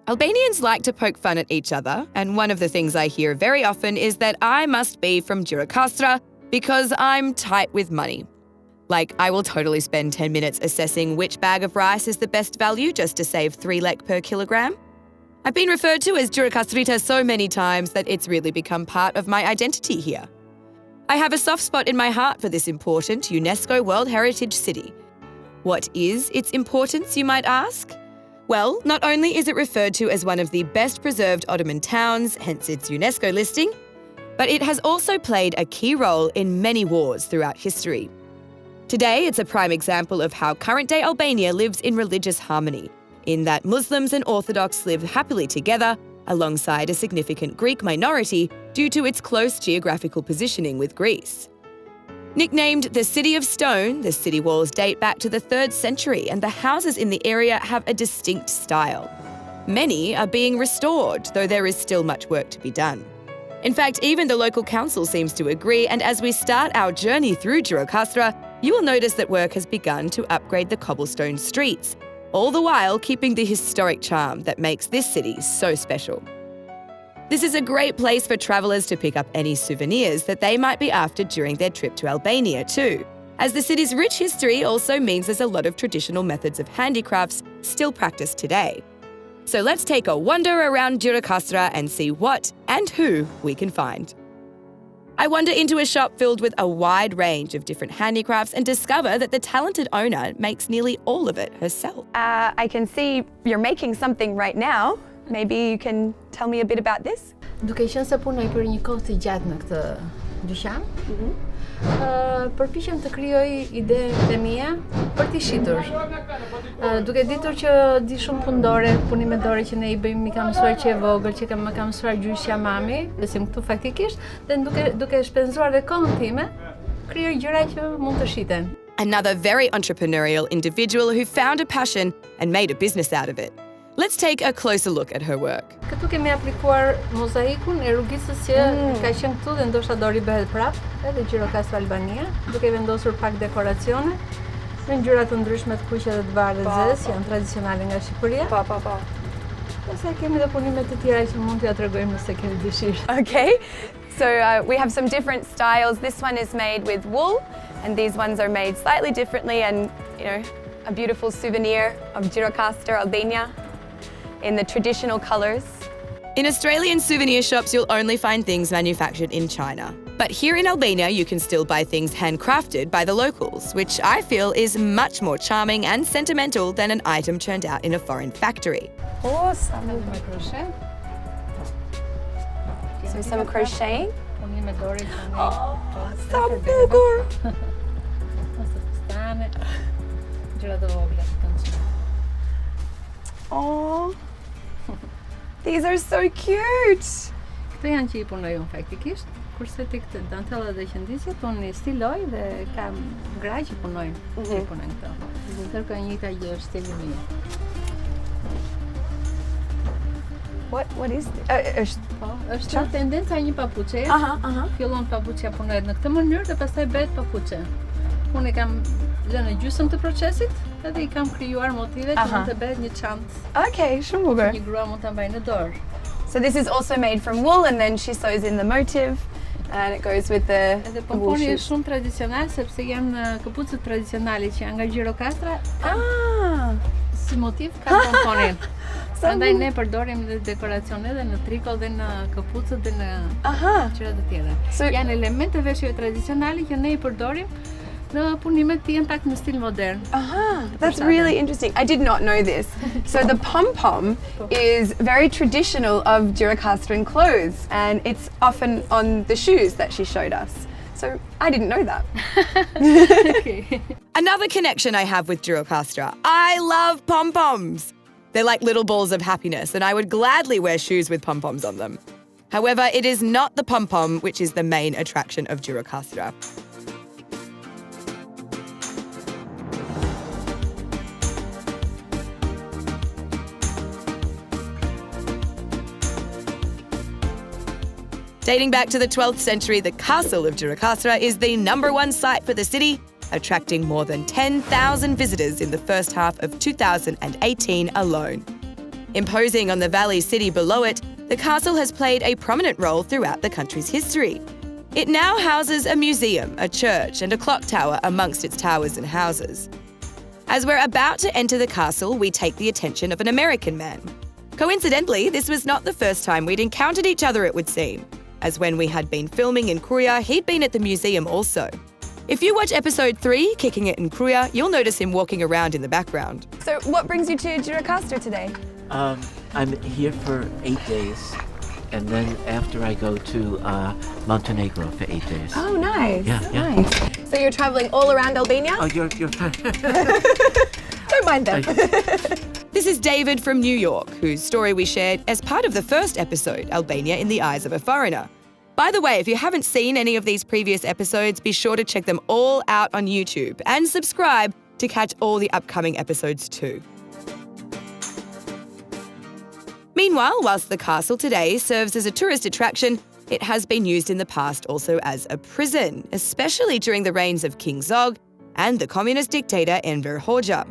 Albanians like to poke fun at each other, and one of the things I hear very often is that I must be from Gjirokaster because I'm tight with money. Like, I will totally spend 10 minutes assessing which bag of rice is the best value just to save 3 lek per kilogram. I've been referred to as Gjirokastrita so many times that it's really become part of my identity here. I have a soft spot in my heart for this important UNESCO World Heritage city. What is its importance, you might ask? Well, not only is it referred to as one of the best preserved Ottoman towns, hence its UNESCO listing, but it has also played a key role in many wars throughout history. Today, it's a prime example of how current-day Albania lives in religious harmony, in that Muslims and Orthodox live happily together alongside a significant Greek minority due to its close geographical positioning with Greece. Nicknamed the City of Stone, the city walls date back to the 3rd century and the houses in the area have a distinct style. Many are being restored, though there is still much work to be done. In fact, even the local council seems to agree, and as we start our journey through Gjirokaster, you will notice that work has begun to upgrade the cobblestone streets, all the while keeping the historic charm that makes this city so special. This is a great place for travellers to pick up any souvenirs that they might be after during their trip to Albania too, as the city's rich history also means there's a lot of traditional methods of handicrafts still practiced today. So let's take a wander around Gjirokaster and see what and who we can find. I wander into a shop filled with a wide range of different handicrafts and discover that the talented owner makes nearly all of it herself. I can see you're making something right now. Maybe you can tell me a bit about this? Duke qenë se punoj për një kohë të gjatë në këtë dyqan, përpiqem të krijoj idetë mia për t'i shitur. Duke ditur që di shumë punëdore, punime dore që ne I bëjmë, mi ka mësuar që e vogël, që më ka mësuar gjyqja mami, besim këtu faktikisht, dhe duke shpenzuar dhe kohën time, krijoj gjëra që mund të shiten. Another very entrepreneurial individual who found a passion and made a business out of it. Let's take a closer look at her work. Këtu kemi aplikuar mozaikun e rrugicës që ka qenë këtu dhe ndoshta do ribehet prapë, edhe Gjirokaster Albania, duke vendosur pak dekoracione me ngjyra të ndryshme të kuqe dhe të bardhë dhe zezë, janë tradicionale nga Shqipëria. Po. Ose kemi edhe punime të tjera që mund t'ja tregojmë nëse keni dëshirë. Okay, so we have some different styles. This one is made with wool, and these ones are made slightly differently, and a beautiful souvenir of Gjirokaster, Albania, in the traditional colours. In Australian souvenir shops, you'll only find things manufactured in China. But here in Albania, you can still buy things handcrafted by the locals, which I feel is much more charming and sentimental than an item churned out in a foreign factory. Oh, Sa some crocheting. Punime dore që ne. Sa bukur! Ose fustane, gjëra të vogla të këndshme. Oh, these are so cute! Këto janë që I punoj unë faktikisht, kurse tek të dantellat dhe qëndisjet unë I stiloj dhe kam gra që punojnë, që I punojnë këto. Ndërkohë e njëjta gjë është stili im. What is this? Është tendenca e një papuçe. Fillon papuçja punohet në këtë mënyrë dhe pastaj bëhet papuçe. Unë e kam lënë gjysmë të procesit edhe I kam krijuar motive që mund të bëhet një çantë. Okay, shumë bukur. Një grua mund ta mbajë në dorë. So this is also made from wool, and then she sews in the motive, and it goes with the Edhe wool pomponi shoes. është shumë tradicional sepse janë këpucët tradicionale që janë nga Gjirokastra. Si motiv ka pomponin. Prandaj ne përdorim dhe dekoracione edhe në triko dhe në këpucët dhe në gjëra të tjera. Janë elemente veshjeve tradicionale që ne I përdorim në punimet të jenë pak në stil modern. That's really interesting. I did not know this. So the pom-pom is very traditional of Gjirokastrian clothes, and it's often on the shoes that she showed us. So I didn't know that. Okay. Another connection I have with Gjirokaster. I love pom-poms. They're like little balls of happiness, and I would gladly wear shoes with pom-poms on them. However, it is not the pom-pom which is the main attraction of Gjirokaster. Dating back to the 12th century, the castle of Gjirokaster is the #1 site for the city, attracting more than 10,000 visitors in the first half of 2018 alone. Imposing on the valley city below it, the castle has played a prominent role throughout the country's history. It now houses a museum, a church, and a clock tower amongst its towers and houses. As we're about to enter the castle, we take the attention of an American man. Coincidentally, this was not the first time we'd encountered each other, it would seem, as when we had been filming in Kruja, he'd been at the museum also. If you watch episode 3, Kicking It in Kruja, you'll notice him walking around in the background. So what brings you to Gjirokaster today? I'm here for 8 days, and then after I go to Montenegro for 8 days. Oh, nice. Yeah. Nice. So you're traveling all around Albania? Oh, you're fine. Don't mind them. This is David from New York, whose story we shared as part of the first episode, Albania in the Eyes of a Foreigner. By the way, if you haven't seen any of these previous episodes, be sure to check them all out on YouTube and subscribe to catch all the upcoming episodes too. Meanwhile, whilst the castle today serves as a tourist attraction, it has been used in the past also as a prison, especially during the reigns of King Zog and the communist dictator Enver Hoxha.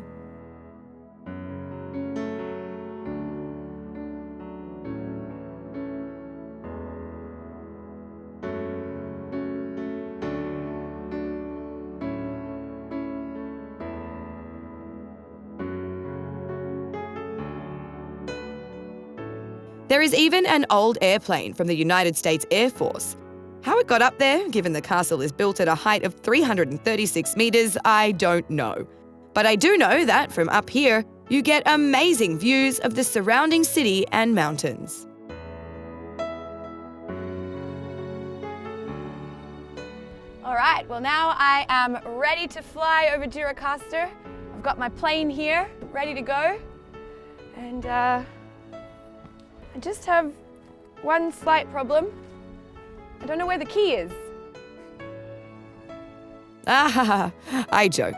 There is even an old airplane from the United States Air Force. How it got up there, given the castle is built at a height of 336 metres, I don't know. But I do know that from up here, you get amazing views of the surrounding city and mountains. All right, well now I am ready to fly over Gjirokaster. I've got my plane here, ready to go. And I just have one slight problem. I don't know where the key is. Ah, I joke.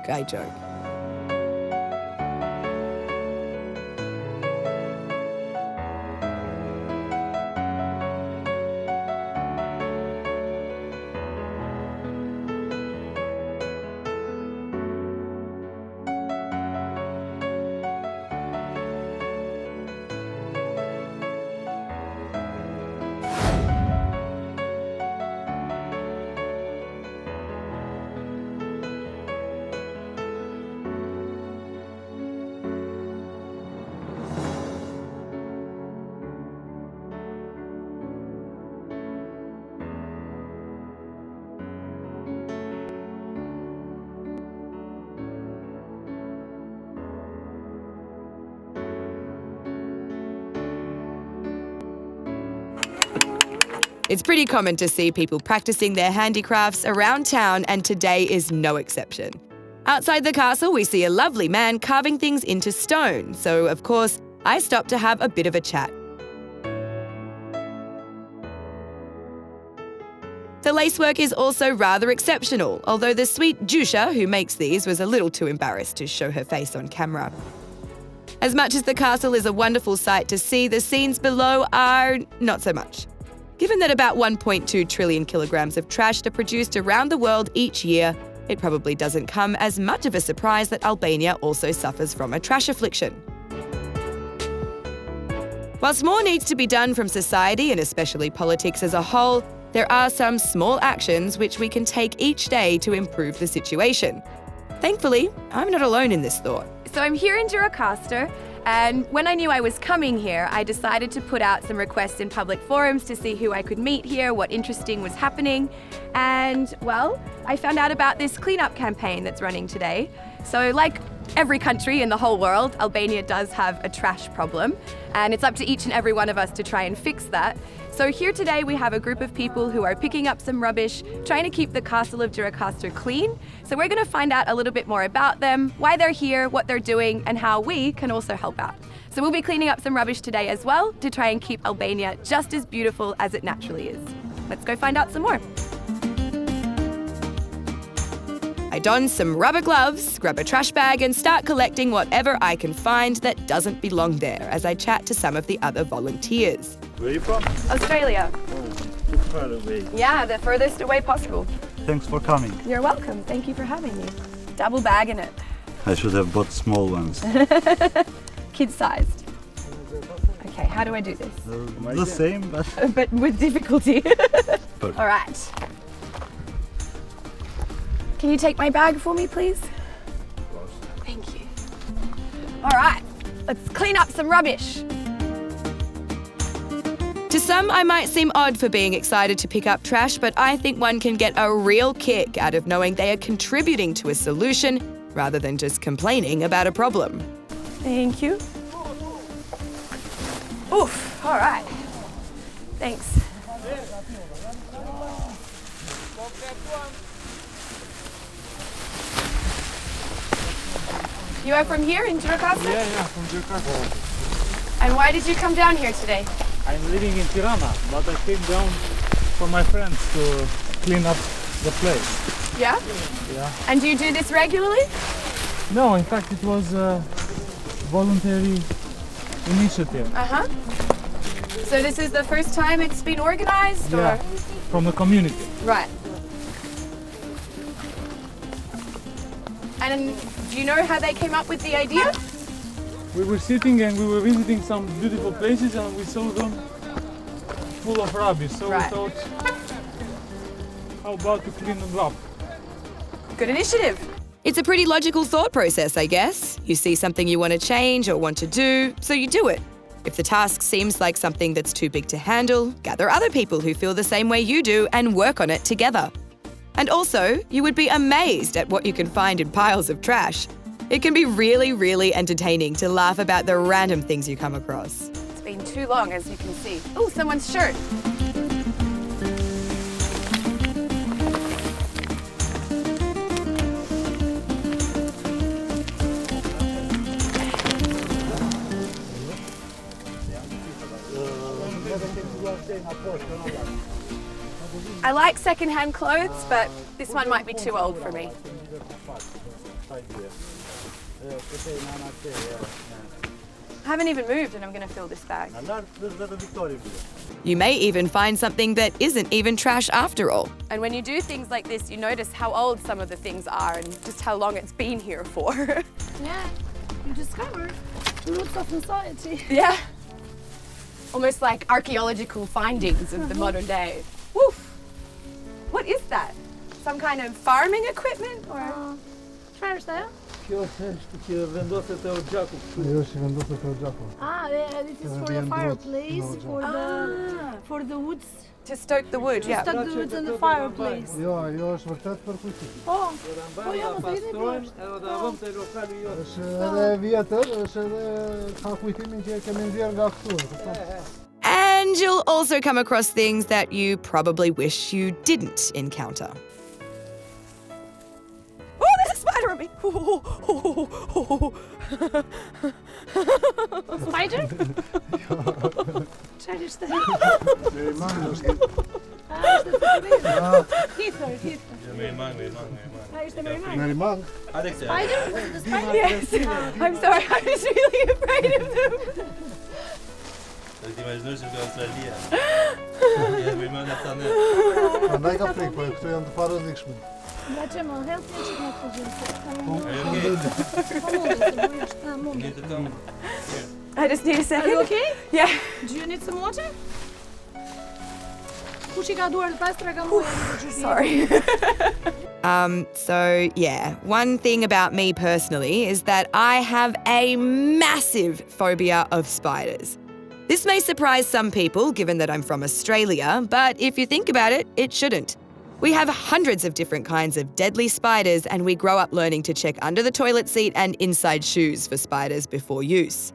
It's pretty common to see people practicing their handicrafts around town, and today is no exception. Outside the castle, we see a lovely man carving things into stone, so of course, I stopped to have a bit of a chat. The lacework is also rather exceptional, although the sweet Jusha who makes these was a little too embarrassed to show her face on camera. As much as the castle is a wonderful sight to see, the scenes below are not so much. Given that about 1.2 trillion kilograms of trash are produced around the world each year, it probably doesn't come as much of a surprise that Albania also suffers from a trash affliction. Whilst more needs to be done from society and especially politics as a whole, there are some small actions which we can take each day to improve the situation. Thankfully, I'm not alone in this thought. So I'm here in Gjirokaster, and when I knew I was coming here, I decided to put out some requests in public forums to see who I could meet here, what interesting was happening. And, well, I found out about this cleanup campaign that's running today. So like every country in the whole world, Albania does have a trash problem, and it's up to each and every one of us to try and fix that. So here today we have a group of people who are picking up some rubbish, trying to keep the castle of Gjirokaster clean. So we're going to find out a little bit more about them, why they're here, what they're doing, and how we can also help out. So we'll be cleaning up some rubbish today as well to try and keep Albania just as beautiful as it naturally is. Let's go find out some more. I don some rubber gloves, grab a trash bag and start collecting whatever I can find that doesn't belong there as I chat to some of the other volunteers. Where are you from? Australia. Oh, too far away. Yeah, the furthest away possible. Thanks for coming. You're welcome. Thank you for having me. Double bag in it. I should have bought small ones. Kid-sized. Okay, how do I do this? The same, but But with difficulty. All right. Can you take my bag for me, please? Thank you. All right, let's clean up some rubbish. To some, I might seem odd for being excited to pick up trash, but I think one can get a real kick out of knowing they are contributing to a solution rather than just complaining about a problem. Thank you. Oof, all right. Thanks. You are from here in Gjirokaster? yeah, from Gjirokaster. And why did you come down here today? I'm living in Tirana, but I came down for my friends to clean up the place. Yeah? Yeah. And do you do this regularly? No, in fact, it was a voluntary initiative. Uh-huh. So this is the first time it's been organized? Yeah, Or? from the community. Right. And do you know how they came up with the idea? We were sitting and we were visiting some beautiful places and we saw them full of rubbish. So Right. we thought, how about to clean them up? Good initiative. It's a pretty logical thought process, I guess. You see something you want to change or want to do, so you do it. If the task seems like something that's too big to handle, gather other people who feel the same way you do and work on it together. And also, you would be amazed at what you can find in piles of trash. It can be really, really entertaining to laugh about the random things you come across. It's been too long, as you can see. Oh, someone's shirt. I like second-hand clothes, but this one might be too old for me. I haven't even moved and I'm going to fill this bag. You may even find something that isn't even trash after all. And when you do things like this, you notice how old some of the things are and just how long it's been here for. Yeah, you discover roots of society. Yeah. Almost like archaeological findings of the modern day. Woof! What is that? Some kind of farming equipment or? Çfarë është ajo? Kjo është që vendoset e gjakut. Jo, që vendoset e gjakut. Ah, it is for the fireplace, for the woods. To stoke the wood, yeah. Stoke the woods in the fireplace. Jo, ajo është vërtet për kujtim. Po, jo, më thëjni po. Është edhe e vjetër, është edhe ka kujtimin që e kemi nxjerr nga këtu, e kupton? And you'll also come across things that you probably wish you didn't encounter. Oh, there's a spider on me! Spider? Çfarë ishte? Merimang është. Ishte Hitler. Ah, ishte Merimang. Merimang? Spider? The spider? Yes, I'm sorry, I was really afraid of them. Prandaj ka frikë, po këtu janë të parëndikshme. Nga që më help një që më të gjithë. I just need a Are second. you okay? Yeah. Do you need some water? Kush I ka duar të pastra ka mua. Sorry. So yeah, one thing about me personally is that I have a massive phobia of spiders. This may surprise some people, given that I'm from Australia, but if you think about it, it shouldn't. We have hundreds of different kinds of deadly spiders, and we grow up learning to check under the toilet seat and inside shoes for spiders before use.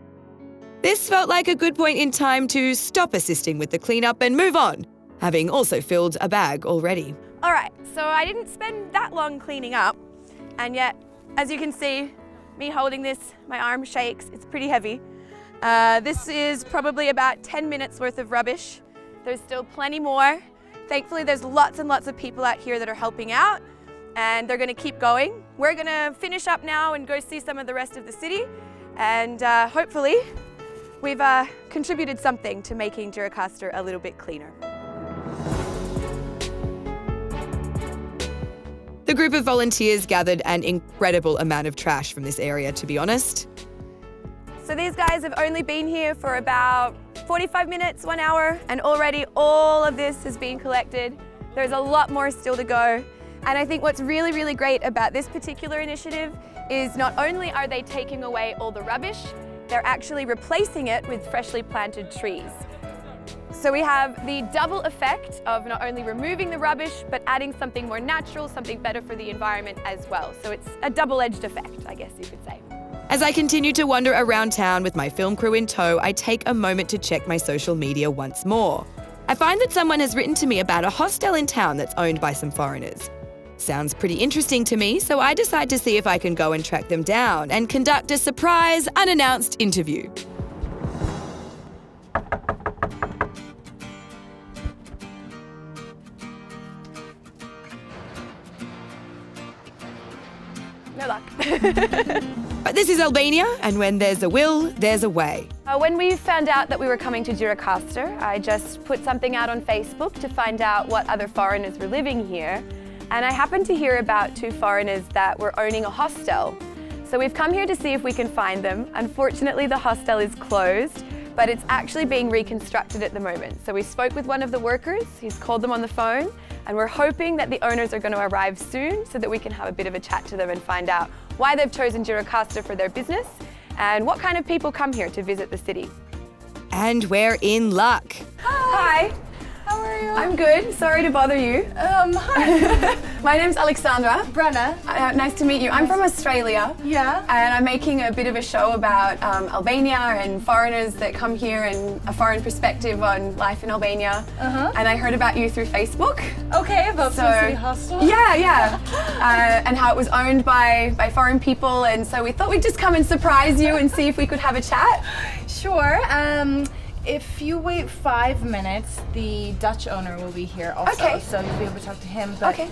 This felt like a good point in time to stop assisting with the cleanup and move on, having also filled a bag already. All right, so I didn't spend that long cleaning up, and yet, as you can see, me holding this, my arm shakes, it's pretty heavy. This is probably about 10 minutes worth of rubbish. There's still plenty more. Thankfully, there's lots and lots of people out here that are helping out, and they're gonna keep going. We're gonna finish up now and go see some of the rest of the city, and hopefully, we've contributed something to making Gjirokaster a little bit cleaner. The group of volunteers gathered an incredible amount of trash from this area, to be honest. So these guys have only been here for about 45 minutes, 1 hour, and already all of this has been collected. There's a lot more still to go. And I think what's really, really great about this particular initiative is not only are they taking away all the rubbish, they're actually replacing it with freshly planted trees. So we have the double effect of not only removing the rubbish, but adding something more natural, something better for the environment as well. So it's a double-edged effect, I guess you could say. As I continue to wander around town with my film crew in tow, I take a moment to check my social media once more. I find that someone has written to me about a hostel in town that's owned by some foreigners. Sounds pretty interesting to me, so I decide to see if I can go and track them down and conduct a surprise, unannounced interview. No luck. But this is Albania, and when there's a will, there's a way. When we found out that we were coming to Gjirokaster, I just put something out on Facebook to find out what other foreigners were living here. And I happened to hear about 2 foreigners that were owning a hostel. So we've come here to see if we can find them. Unfortunately, the hostel is closed, but it's actually being reconstructed at the moment. So we spoke with one of the workers, he's called them on the phone, and we're hoping that the owners are going to arrive soon so that we can have a bit of a chat to them and find out why they've chosen Gjirokaster for their business and what kind of people come here to visit the city. And we're in luck. Hi. How are you? I'm good. Sorry to bother you. Hi. My name's Alexandra. Brenna. Nice to meet you. I'm from Australia. Yeah. And I'm making a bit of a show about Albania and foreigners that come here and a foreign perspective on life in Albania. And I heard about you through Facebook. Okay, about City Hostel. Yeah. And how it was owned by foreign people. And so we thought we'd just come and surprise you and see if we could have a chat. Sure. If you wait 5 minutes, the Dutch owner will be here also, Okay. so you'll be able to talk to him. But Okay.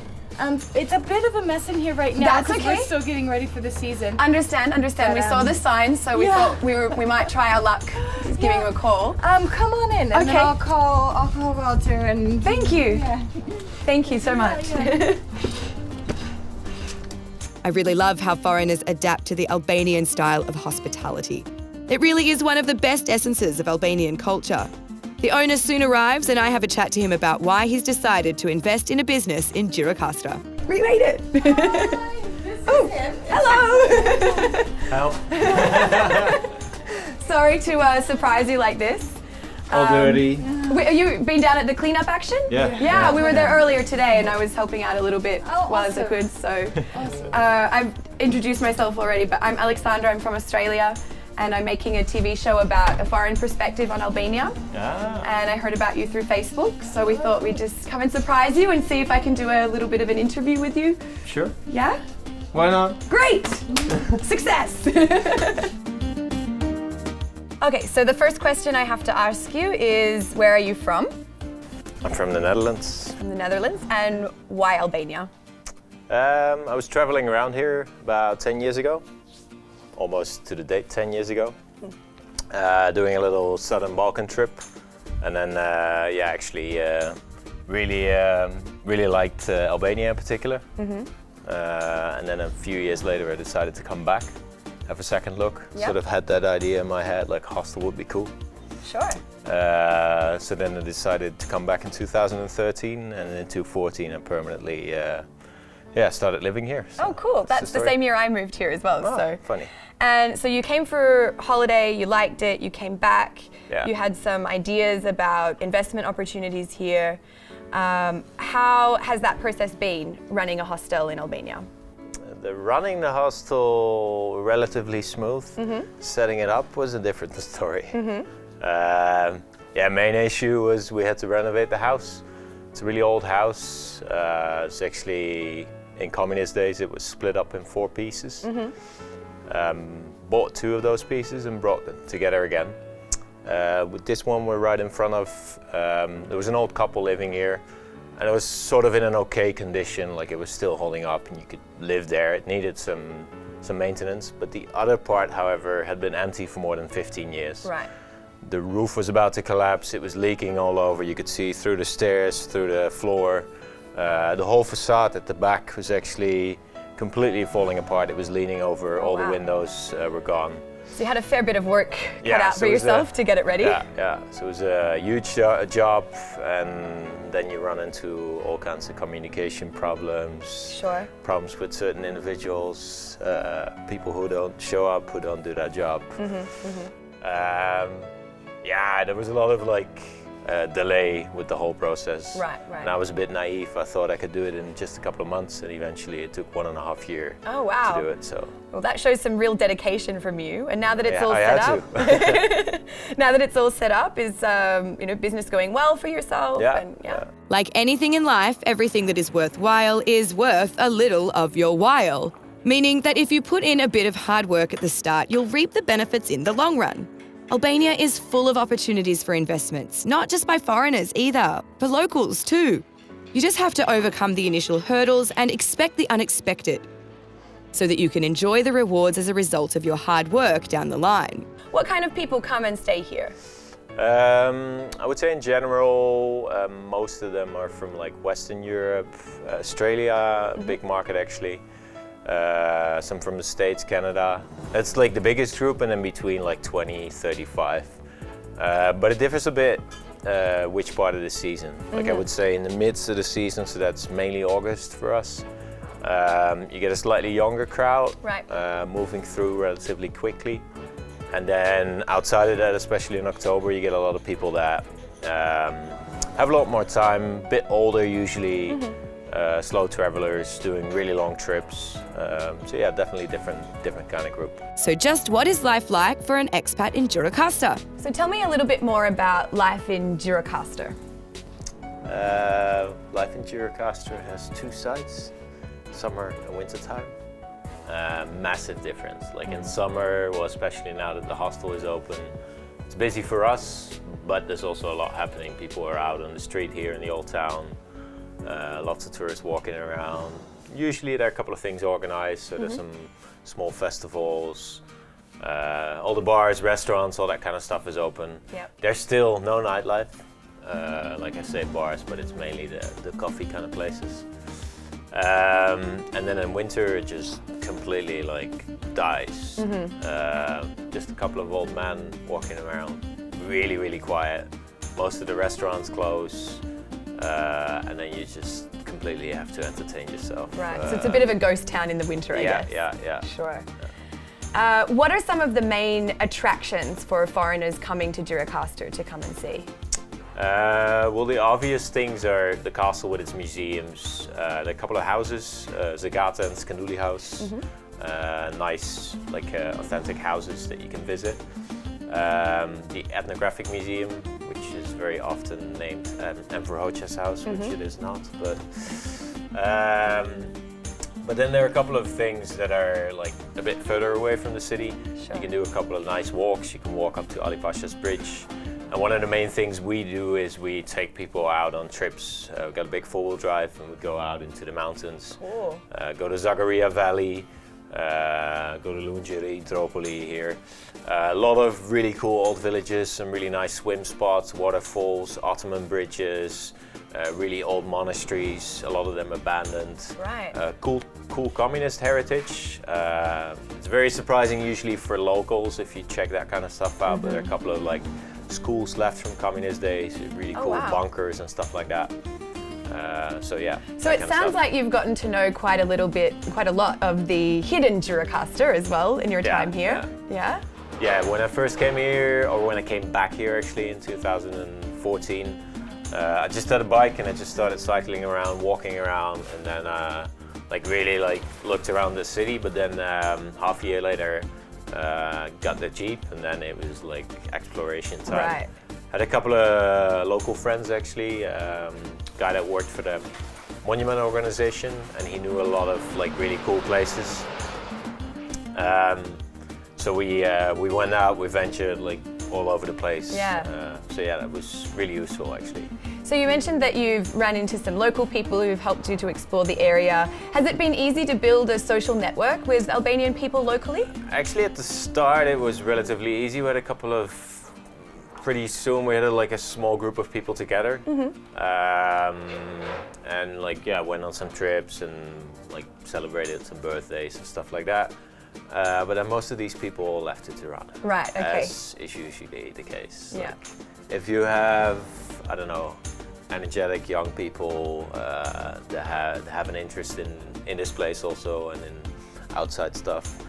It's a bit of a mess in here right now That's because okay. we're still getting ready for the season. Understand. We saw the sign, so we thought we might try our luck giving you a call. Come on in, and then Okay. I'll call Walter and. Thank you. Yeah. Thank you so much. I really love how foreigners adapt to the Albanian style of hospitality. It really is one of the best essences of Albanian culture. The owner soon arrives and I have a chat to him about why he's decided to invest in a business in Gjirokaster. We made it. Oh, Hello. Help. Sorry to surprise you like this. All dirty. Have you been down at the cleanup action? Yeah. Yeah, we were there earlier today and I was helping out a little bit while as I awesome. could. So I've introduced myself already, but I'm Alexandra, I'm from Australia. And I'm making a TV show about a foreign perspective on Albania. And I heard about you through Facebook, so we thought we'd just come and surprise you and see if I can do a little bit of an interview with you. Sure. Yeah? Why not? Great! Success! Okay, so the first question I have to ask you is, where are you from? I'm from the Netherlands. From the Netherlands. And why Albania? I was traveling around here about 10 years ago. Almost to the date 10 years ago, doing a little Southern Balkan trip, and then really liked Albania in particular. And then a few years later I decided to come back, have a second look. Yep. Sort of had that idea in my head, like hostel would be cool. Sure. So then I decided to come back in 2013, and in 2014 I permanently started living here. So Oh, cool. That's the story. same year I moved here as well. Oh, so funny. And so you came for holiday, you liked it, you came back, Yeah. you had some ideas about investment opportunities here. How has that process been, running a hostel in Albania? Running the hostel relatively smooth. Setting it up was a different story. Main issue was we had to renovate the house. It's a really old house. It's actually, in communist days, it was split up in 4 pieces. Bought 2 of those pieces and brought them together again. With this one, we're right in front of, there was an old couple living here, and it was sort of in an okay condition, like it was still holding up and you could live there. It needed some maintenance, but the other part, however, had been empty for more than 15 years. Right. The roof was about to collapse, it was leaking all over. You could see through the stairs, through the floor. The whole facade at the back was actually completely falling apart. It was leaning over, all the wow. windows were gone. So you had a fair bit of work cut Yeah, out so for it was yourself to get it ready? Yeah. So it was a huge job, and then you run into all kinds of communication problems. Sure. Problems with certain individuals, people who don't show up, who don't do their job. Yeah, there was a lot of delay with the whole process. Right. And I was a bit naive. I thought I could do it in just a couple of months, and eventually it took 1.5 years Oh, wow. to do it. So. Well, that shows some real dedication from you. And now that it's all I set had up, now that it's all set up, is business going well for yourself? Yeah. Like anything in life, everything that is worthwhile is worth a little of your while. Meaning that if you put in a bit of hard work at the start, you'll reap the benefits in the long run. Albania is full of opportunities for investments, not just by foreigners either, for locals too. You just have to overcome the initial hurdles and expect the unexpected, so that you can enjoy the rewards as a result of your hard work down the line. What kind of people come and stay here? I would say in general, most of them are from Western Europe, Australia, a big market actually. Some from the States, Canada. That's the biggest group, and in between 20, 35. But it differs a bit which part of the season. I would say in the midst of the season, so that's mainly August for us. You get a slightly younger crowd, moving through relatively quickly. And then outside of that, especially in October, you get a lot of people that have a lot more time, a bit older usually. Slow travelers doing really long trips. So yeah, definitely different kind of group. So just what is life like for an expat in Gjirokaster? So tell me a little bit more about life in Gjirokaster. Life in Gjirokaster has two sides, summer and winter time. Massive difference. In summer, well, especially now that the hostel is open, it's busy for us, but there's also a lot happening. People are out on the street here in the old town. Lots of tourists walking around. Usually there are a couple of things organized, so there's some small festivals. All the bars, restaurants, all that kind of stuff is open. Yep. There's still no nightlife. Like I say, bars, but it's mainly the coffee kind of places. And then in winter it just completely dies. Just a couple of old men walking around, really, really quiet. Most of the restaurants close. And then you just completely have to entertain yourself. Right, so it's a bit of a ghost town in the winter, I guess. Yeah. Sure. What are some of the main attractions for foreigners coming to Gjirokaster to come and see? Well, the obvious things are the castle with its museums, there are a couple of houses, Zagata and Skanduli House, nice, authentic houses that you can visit. The ethnographic museum, which is very often named Emperor Hoxha's house, which it is not. But then there are a couple of things that are a bit further away from the city. Sure. You can do a couple of nice walks. You can walk up to Ali Pasha's bridge. And one of the main things we do is we take people out on trips. We've got a big four-wheel drive, and we go out into the mountains. Cool. Go to Zagaria Valley. Go to Lunjeri, Dropoli here. A lot of really cool old villages, some really nice swim spots, waterfalls, Ottoman bridges, really old monasteries, a lot of them abandoned. Right. Cool communist heritage. It's very surprising usually for locals if you check that kind of stuff out, but there are a couple of schools left from communist days, really cool bunkers and stuff like that. So yeah. So it sounds like you've gotten to know quite a lot of the hidden Gjirokaster as well in your time here. Yeah? Yeah, when I first came here, or when I came back here actually in 2014, I just had a bike and I just started cycling around, walking around, and then really looked around the city. But then half a year later, got the Jeep, and then it was exploration time. Right. Had a couple of local friends actually. Guy that worked for the monument organization, and he knew a lot of really cool places. So we went out, we ventured all over the place. Yeah. So yeah, that was really useful actually. So you mentioned that you've run into some local people who've helped you to explore the area. Has it been easy to build a social network with Albanian people locally? Actually, at the start it was relatively easy. We had a couple of pretty soon we had a small group of people together, and went on some trips and celebrated some birthdays and stuff like that. but then most of these people all left to Tirana. Right, okay. As is usually the case. Yeah. Like, if you have, I don't know, energetic young people that have an interest in this place also and in outside stuff,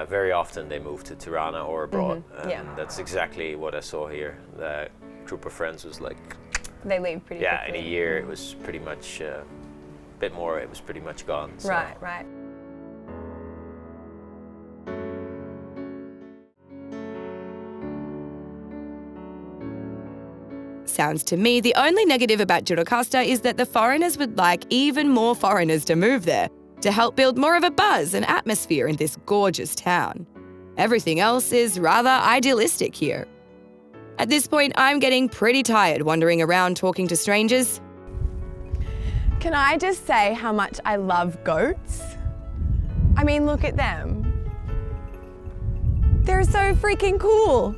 very often they move to Tirana or abroad. Yeah. And that's exactly what I saw here. The group of friends was like, They leave pretty yeah, quickly. in a year it was pretty much, bit more, it was pretty much gone. So. Right, right. Sounds to me the only negative about Gjirokaster is that the foreigners would like even more foreigners to move there to help build more of a buzz and atmosphere in this gorgeous town. Everything else is rather idealistic here. At this point, I'm getting pretty tired wandering around talking to strangers. Can I just say how much I love goats? I mean, look at them. They're so freaking cool.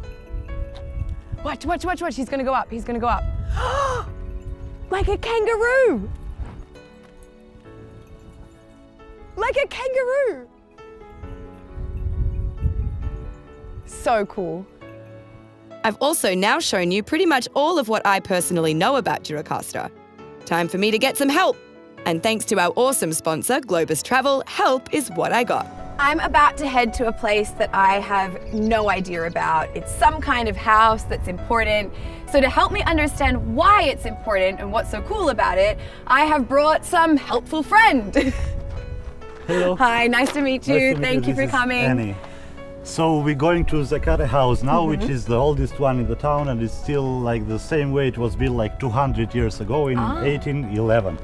Watch, watch, watch, watch. He's gonna go up, he's gonna go up. Like a kangaroo. Like a kangaroo. So cool. I've also now shown you pretty much all of what I personally know about Gjirokaster. Time for me to get some help. And thanks to our awesome sponsor, Globus Travel, help is what I got. I'm about to head to a place that I have no idea about. It's some kind of house that's important. So to help me understand why it's important and what's so cool about it, I have brought some helpful friend. Hello. Hi, nice to meet you. Nice to meet Thank you This for is coming. Annie. So we're going to Gjirokaster house now, which is the oldest one in the town, and it's still like the same way it was built like 200 years ago in 1811.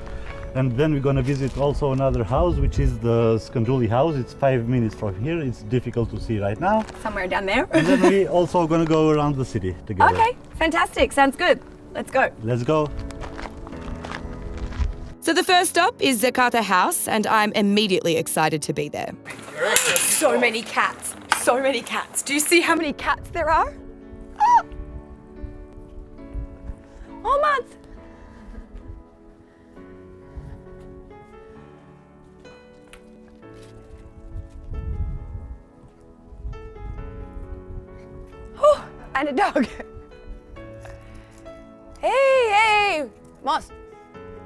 And then we're going to visit also another house, which is the Skanduli house. It's 5 minutes from here. It's difficult to see right now. Somewhere down there. And then we also going to go around the city together. Okay, fantastic. Sounds good. Let's go. Let's go. So the first stop is Gjirokaster House, and I'm immediately excited to be there. So many cats. So many cats. Do you see how many cats there are? Oh, Olmaz. Oh, and a dog. Hey, Moss.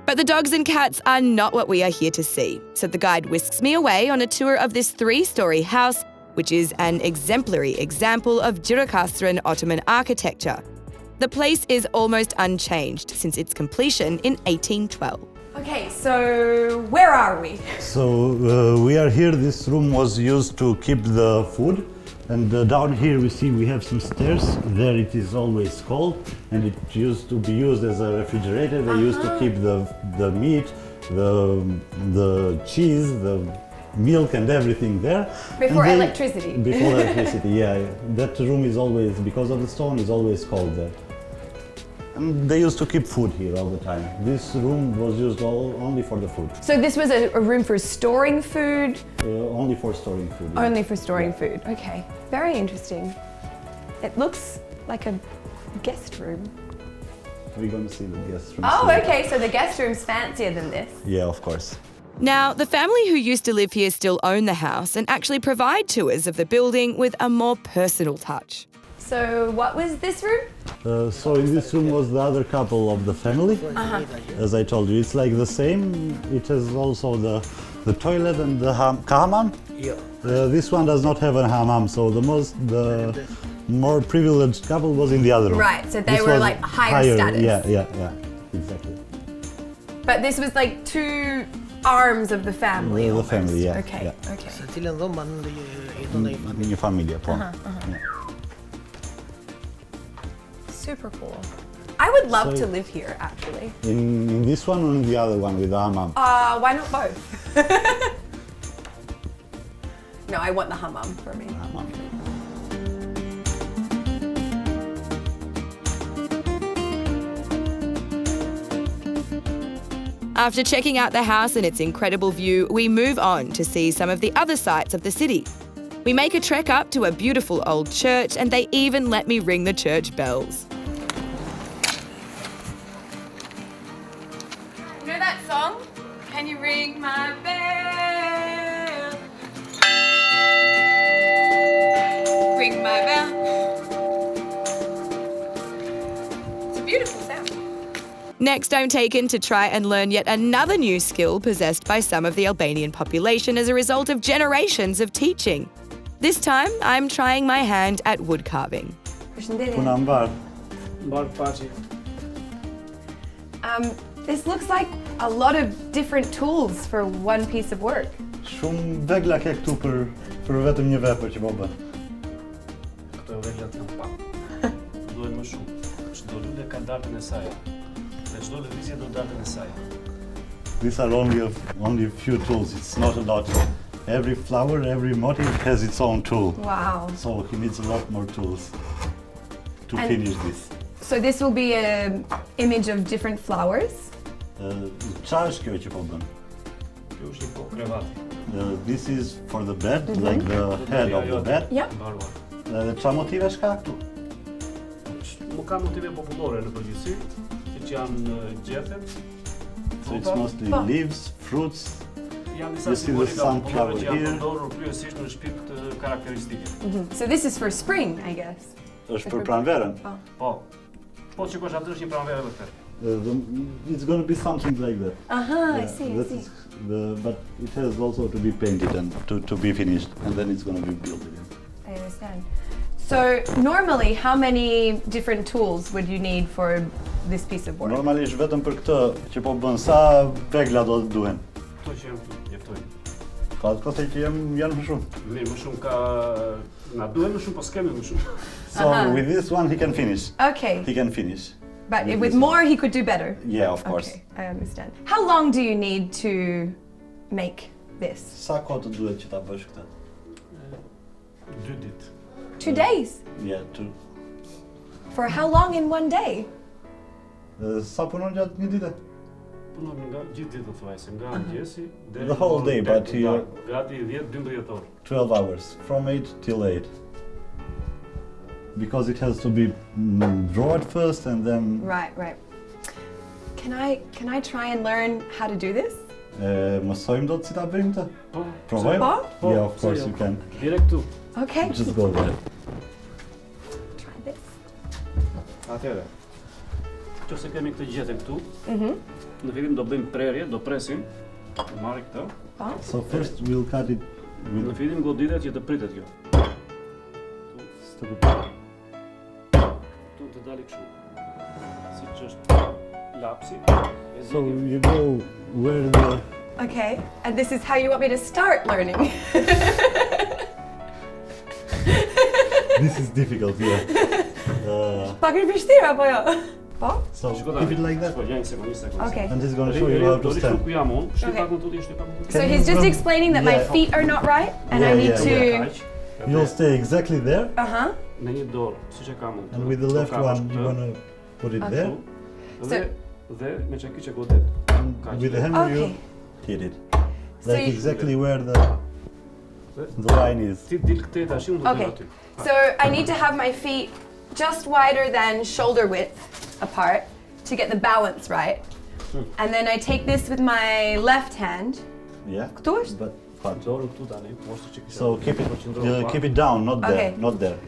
But the dogs and cats are not what we are here to see. So the guide whisks me away on a tour of this 3-story house, which is an exemplary example of Gjirokastran Ottoman architecture. The place is almost unchanged since its completion in 1812. Okay, so where are we? So we are here. This room was used to keep the food. And down here we have some stairs. There it is always cold, and it used to be used as a refrigerator. They used to keep the meat, the cheese, the milk and everything there. Before electricity. Before electricity, yeah. That room is always, because of the stone, is always cold there. And they used to keep food here all the time. This room was used only for the food. So this was a room for storing food? Only for storing food. Yeah. Only for storing food, okay. Very interesting. It looks like a guest room. We're going to see the guest room. Oh, soon. okay, so the guest room's fancier than this. Yeah, of course. Now, the family who used to live here still own the house and actually provide tours of the building with a more personal touch. So what was this room? So in this room was the other couple of the family. As I told you, it's like the same. It has also the toilet and the hammam. Yeah. This one does not have a hammam, so the more privileged couple was in the other room. Right, so they This were was like higher status. Yeah, exactly. But this was like two arms of the family. The almost. family, yeah. Okay, yeah. okay. Minha família, pô. Yeah. Super cool. I would love So- to live here, actually. In this one or in the other one with the hammam? Why not both? No, I want the hammam for me. Hammam. After checking out the house and its incredible view, we move on to see some of the other sights of the city. We make a trek up to a beautiful old church, and they even let me ring the church bells. You know that song? Can you ring my bell? ring my bell. It's a beautiful sound. Next, I'm taken to try and learn yet another new skill possessed by some of the Albanian population as a result of generations of teaching. This time, I'm trying my hand at wood carving. Puna mbar. This looks like a lot of different tools for one piece of work. Shumë vegla ke këtu për vetëm një vepër që po bën. Këto veglat janë pak. Duhen më shumë. Çdo lule ka datën e saj. Dhe çdo lëvizje do datën e saj. These are only a few tools. It's not a lot. Every flower, every motif has its own tool. Wow. So he needs a lot more tools to finish this. So this will be an image of different flowers. Çfarë është kjo që po bën? Kjo është një krevati. This is for the bed, like the head of the bed. Yeah. Dhe çfarë motive ka këtu? Më ka motive popullore në përgjithësi, që janë gjethet. So it's mostly leaves, fruits. Janë disa You see the sunflower që janë here. përdorur kryesisht në shtëpi karakteristike. So this is for spring, I guess. Është për pranverën. Po. Po shikosh atë është një pranverë vërtet. It's going to be something like that. I see. But it has also to be painted and to be finished, and then it's going to be built again. I understand. So normally, how many different tools would you need for this piece of work? Normalisht vetëm për këtë që po bën, sa vegla do të duhen? Këto që janë këtu, jeftojnë. Ka të kohë që janë më shumë. Mirë, më shumë ka... Na duhen më shumë, po s'kemi më shumë. So with this one he can finish. Okay. He can finish. But with more, he could do better. Yeah, of course. Okay, I understand. How long do you need to make this? Sa kohë të duhet që ta bësh këtë? 2 ditë. 2 days? Yeah, 2. For how long in one day? Sa punon gjatë një dite? Punon nga gjithë ditën thuajse, nga mëngjesi deri The whole day, but here gati 10-12 orë. 12 hours, from 8 till 8. Because it has to be drawn first and then... Right. Can I try and learn how to do this? Mësojmë do të si ta bëjmë të? Po. Provojmë? Po? Yeah, of course you can. Direkt tu. Okay. Just go there. Try this. Atëre. Nëse kemi këtë gjetën këtu, në fillim do bëjmë prerje, do presim, do marrim këtë. So first we'll cut it with... Në fillim goditet që të pritet kjo. Tu të dali kështu. Siç është lapsi. So you go where the... Okay, and this is how you want me to start learning. This is difficult, yeah. Pak e vështirë apo jo? Po? So keep it like that. Një sekond. Okay. And he's going to show you how to stand. So he's just explaining that my feet are not right and I need to... You'll stay exactly there. Në një dorë, siç e kam unë. And with the left one you're going to put it there. Dhe me çka që godet. With the hammer you hit it. Like exactly where the line is. Ti dil këtë tash unë do të aty. So I need to have my feet just wider than shoulder width apart to get the balance right. And then I take this with my left hand. Yeah. Këtu është? But dorën këtu tani, poshtë që kisha. so keep it down, not there, Okay. not there.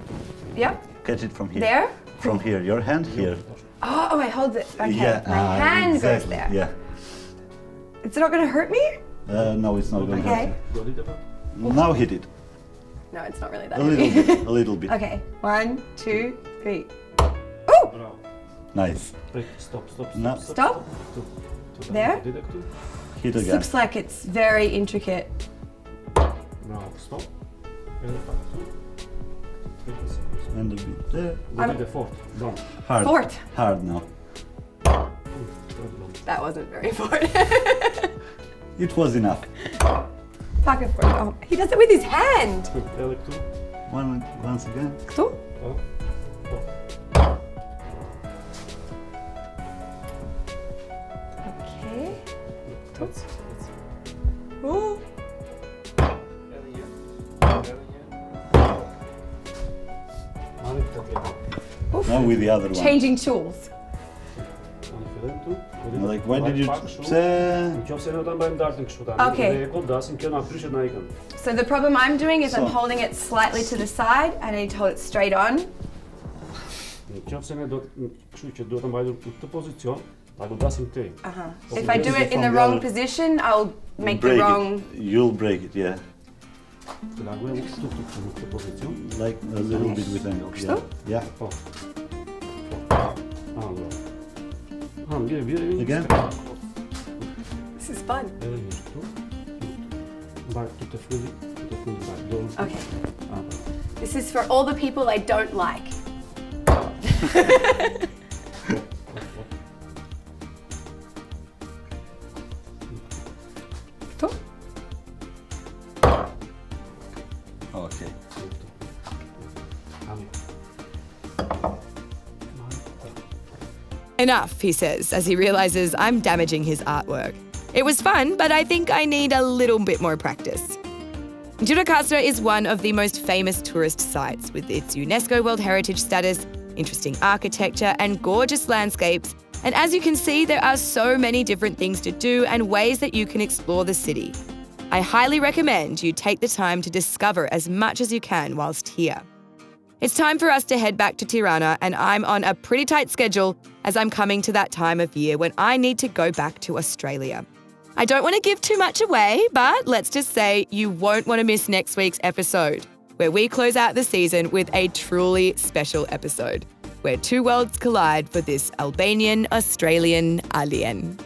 Yep. Catch it from here. There? From here. Your hand here. Oh, I hold it. Okay. Yeah. My hand goes exactly. there. Yeah. It's not going to hurt me? No, it's not going to Okay. hurt you. Now hit it. No, it's not really that A little heavy. bit. A little bit. Okay. 1, 2, 3. Bravo. Nice. Stop. Now Stop. There? hit This again. looks like it's very intricate. Bravo. Stop. Edhe pak këtu. And a bit there. Godite fort. Done. Hard. Fort. Hard now. That wasn't very fort. It was enough. Pocket fort. Oh, he does it with his hand. Edhe këtu. Once again. Këtu? Po. Okay. Ec. Ooh. Edhe një. Marrim këtë tjetër. Now with the other one. Changing tools. Unë fillim këtu. Like, why did you say? Okay. So the problem I'm doing is I'm holding it slightly to the side and I need to hold it straight on. If I do it in the wrong position, I'll make the wrong... You'll break it, yeah. Like a little bit with angle. Yeah. Again? This is fun. Okay. This is for all the people I don't like. Okay. Enough, he says, as he realizes I'm damaging his artwork. It was fun, but I think I need a little bit more practice. Gjirokaster is one of the most famous tourist sites, with its UNESCO World Heritage status, interesting architecture, and gorgeous landscapes. And as you can see, there are so many different things to do and ways that you can explore the city. I highly recommend you take the time to discover as much as you can whilst here. It's time for us to head back to Tirana, and I'm on a pretty tight schedule as I'm coming to that time of year when I need to go back to Australia. I don't want to give too much away, but let's just say you won't want to miss next week's episode, where we close out the season with a truly special episode, where two worlds collide for this Albanian-Australian alien.